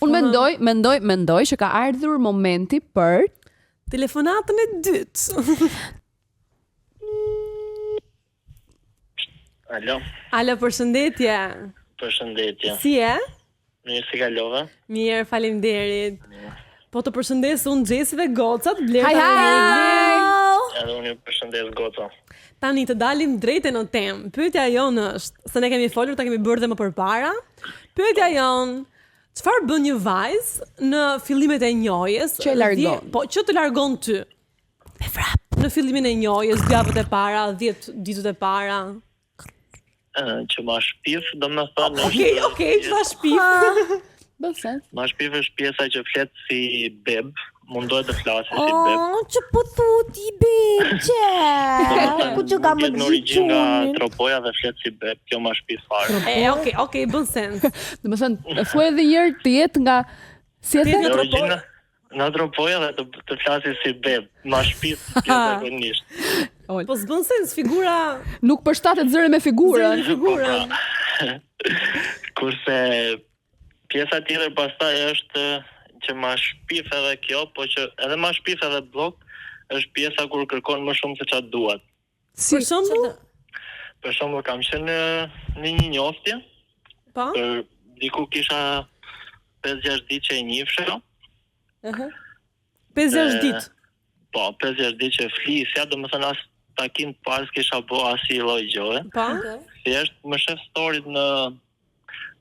Unë mendoj që ka ardhur momenti për telefonatën e dytë. Alo, përshëndetje. Përshëndetje. Si e? Mirë, si kalova? Mirë, faleminderit. Po të përshëndes unë Gjesi dhe gocat, Blerta. Hi. Edhe unë ju përshëndes goca. Tani të dalim drejtë në temë. Pyetja jonë është, se ne kemi folur, ta kemi bërë dhe më përpara. Pyetja jonë, çfarë bën një vajzë në fillimet e njohjes? Që e largon. Po, që të largon ty. Me vrap. Në fillimin e njohjes, 2 javët e para, 10 ditët e para. Që ma shpif, do më thënë... Okej, që ma shpif. Bën sens. Ma shpif është pjesa që flet si beb, mundohet të flasë si beb. Që po thuti beqe. Ku që ka më Në origjinë nga tropoja dhe flet si beb, kjo ma shpif fare. Okej, bën sens. Do të thënë, thuaj edhe një herë të jetë nga si e Në the? origjinë nga tropoja dhe të flasi si beb, ma shpif zakonisht. Po s'bën sens figura. Nuk përshtatet zëri me figurën. Kurse pjesa tjetër pastaj është që ma shpif edhe kjo, po që edhe ma shpif edhe blok, është pjesa kur kërkon më shumë se çfarë duat. Për shembull? Për shembull kam qenë në një njoftje. Po? Për diku kisha 5-6 ditë që e njihsha. 5-6 ditë. Po, 5-6 ditë që flisja, domethënë as takim të parë s'kisha bo asnjë lloj gjoje. Po? Thjesht më shef storyt në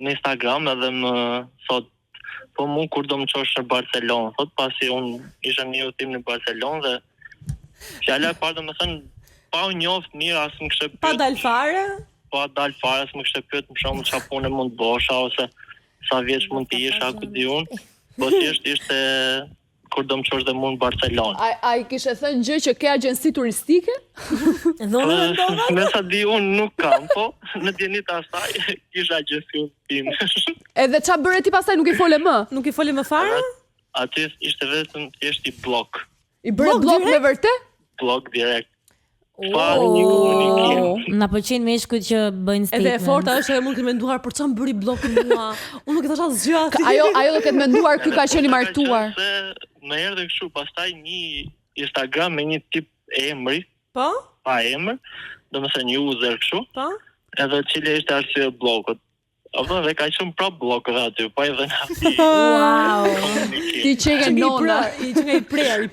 Instagram edhe më thot, po mu kur do më qosh në Barcelonë, thot pasi unë isha një udhëtim në Barcelonë dhe fjala e parë domethënë pa u njoft mirë as më kishte pyet. Pa dal fare? Pa dal fare as më kishte pyet më shumë çfarë pune mund të bosha ose sa vjeç mund të isha, ku di unë. Po thjesht ishte kur do më qosh dhe mund në Barcelonë. Ai kishe thënë gjë që ke agjenci turistike? Me sa di unë nuk kam, po në djenit asaj kisha agjenci tim. Edhe ç'a bëre ti pastaj, nuk i fole më? Nuk i fole më fare? Aty ishte vetëm thjesht i blok. I bëre blok me vërtet? Blok direkt. Pa një komunikim. Na pëlqen meshkujt që bëjnë statement. Edhe e forta është që mund të menduar për çfarë bëri blloku mua. Unë nuk e thasha asgjë aty. Ajo do ketë menduar ky ka qenë i martuar. Më erdhi kështu pastaj një Instagram me një tip emri. Po? Pa emër, domethënë një user kështu. Po? Edhe cili ishte arsye bllokut. Apo dhe ka qenë prap bllokut aty, po edhe na. Wow. Ti çeke nona. I çeke i prer.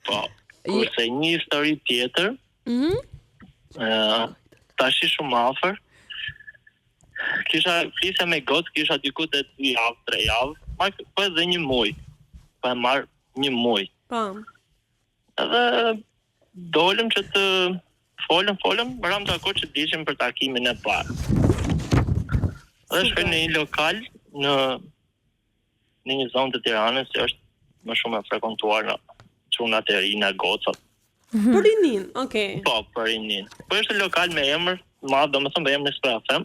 Po. Kurse një histori tjetër, tash shumë afër, kisha flisja me gocë, kisha diku te 2 javë, 3 javë, po edhe një muaj. Po e marr një muaj. Po. Edhe dolëm që të folëm, ram dakord që të ishim për takimin e parë. Dhe shkoj në një lokal në një zonë të Tiranës që është më shumë e frekuentuar në çunat e rinj, gocat. Për rinin, okay. Po, për rinin. Po është lokal me emër, madh, domethënë me emër s'po ja them.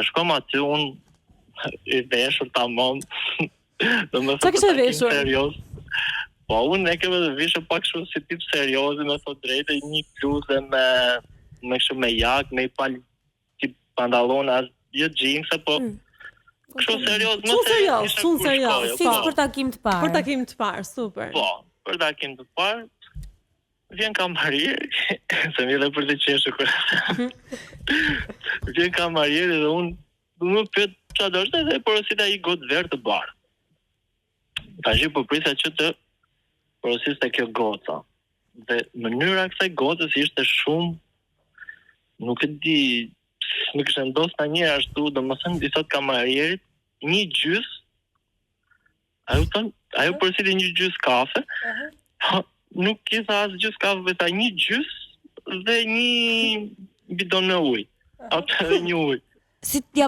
Shkojmë aty unë i veshur tamam. Domethënë. Çka kishe veshur? Serioz. Po unë e kemë veshur pak shumë si tip serioz, me thot drejtë, një bluzë me kështu me jak, me pal tip pantallona, jo jeans, po kështu serioz, shumë serioz. Fiks për takim të parë. Për takim të parë, super. Po, për takim të parë, vjen kamarier, se mi dhe për të qeshur kur. Vjen kamarier dhe unë më pyet çfarë do të dhe porosita ai gotë verë të bardhë. Tash po prisja që të porosiste kjo goca. Dhe mënyra e kësaj gocës ishte shumë, nuk e di, nuk kishte ndosur ndonjëherë ashtu, domethënë i thot kamarierit një gjys. Ajo përsëri një gjys kafe. Nuk i tha as gjys kafe, vetëm një gjys dhe një bidon me ujë. Atë edhe një ujë. Si t'ja...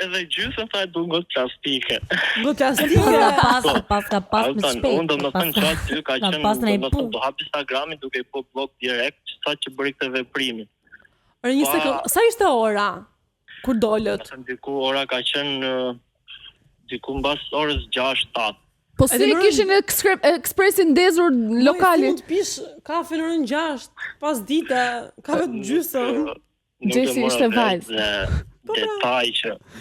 Edhe gjysën tha du gotë plastike. Gotë plastike? Pas ka pas me shpejt. Unë do më thënë që aty ka qenë, do hap Instagramin duke i po blok direkt, sa që bëri këtë veprimin. Një sekundë, sa ishte ora? Kur dolët? Diku ora ka qenë diku mbas orës 6-7. Po si kishin ekspresin ndezur lokali? Mund të pish kafe në orën 6, pas dite, kafe të gjysëm. Gjesi ishte vajzë.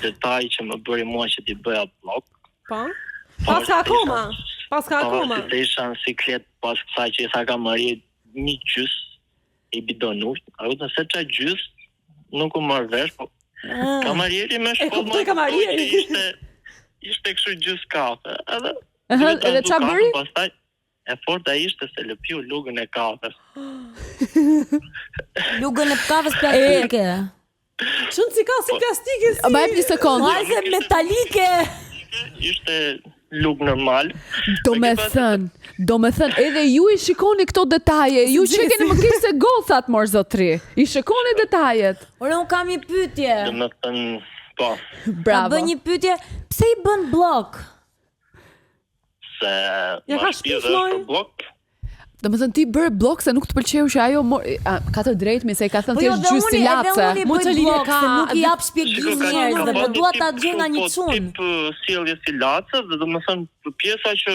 detaj që më bëri mua që t'i bëja blok. Po. Paska akoma. Se isha në siklet pas kësaj që isa ka marrë një gjys i bidonut. A u nëse qa gjys nuk u marrë vesh, po kamarieri me shkollë ishte kështu gjys kafe. Edhe qa bëri? Pastaj e forta ishte se lëpiu lugën e kafes. Lugën e kafes plastike. Çon si ka si plastike si. Ma jep një sekondë. Majse metalike. Ishte lugë normal. Do me thënë, edhe ju i shikoni këto detaje, ju që keni më kishë se gocat, mor zotri. I shikoni detajet. Ore, unë kam një pyetje. Do me thënë, po, Ta Bravo. bën një pyetje, pse i bën blok? se Ja ka ma shpia shpif, dhe moj. është për blok. Do më thënë ti bërë blok se nuk të pëlqeu që ajo ka të drejtë mi se i ka thënë thjesht gjys si lace. edhe unë i bëj Moçaline blok, ka- se nuk i jap Shiko, shpjegim ka njerëzve, një po dua ta tip gjej nga një kështu, çun. tip sjellje si lace dhe do më thënë pjesa që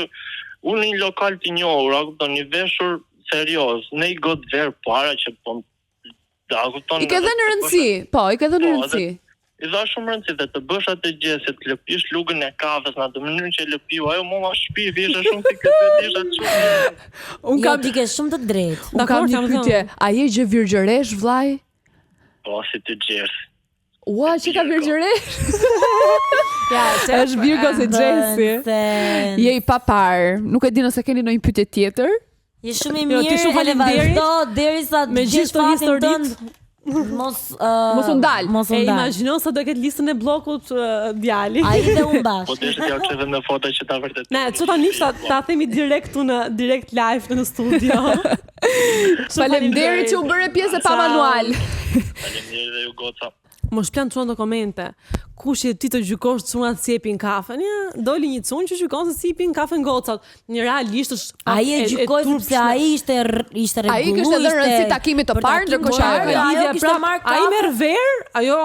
unë një lokal të njohur, a kupton, një veshur serioz, ne i got ver para që po a kupton. I ke dhënë rëndësi, po, i ke dhënë Po, rëndësi. I dha shumë rëndësi dhe të bësh atë gjë se të lëpish lugën e kafes në atë mënyrë që e lëpiu, ajo mua shpiv, isha shumë si këtë, isha shumë. Unë Jo, kam ti ke shumë të drejtë. Unë kam Dakor, një jam pyetje. A je gjë virgjëresh, vllai? Po, si të gjerës. Ua, që ka virgjëresh? Ja, Është Virgo si Gjesi. Je i papar. Nuk e di nëse keni ndonjë pyetje tjetër. Je shumë i Jo, ti mirë, shumë edhe faleminderit. vazhdo derisa të Me gjesh gjithë të fatin historitë. tënd. Mos u ndal. Mos u E ndal. imagjino sa do ketë listën e bllokut djali. Ai dhe unë Po bash. të ishte t'ja kështë në foto që ta vërtet. Ne, çu tani ta themi direkt në direkt live në studio. Faleminderit që u bëre pjesë e pa manual. Faleminderit dhe ju goca. Më shplan çuan në komente. Kush je ti të gjykosh çunat si e pin kafen? Ja, doli një çun që gjykon se si i pin kafen gocat. Një realisht është Ai e gjykoi sepse ai ishte rregullu. Ai kishte dhënë rëndësi takimit të parë, ndërkohë që ajo ajo kishte marrë ai kafe. merr ver, ajo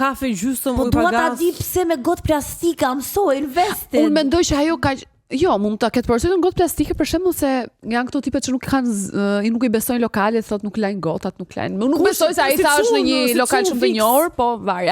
kafe gjysmë Po ujë dua ta pagas. di pse me gotë plastike, mësoj, invested. Unë mendoj që ajo ka jo, mund ta ketë përsëritur në gotë plastike për shembull se janë këto tipet që nuk kanë i nuk i besojnë lokalet, thotë nuk lajnë gotat, nuk lajnë. Unë nuk Kush- besoj se ai si tha është në çun, një si lokal çun shumë të fix. njohur, po varja.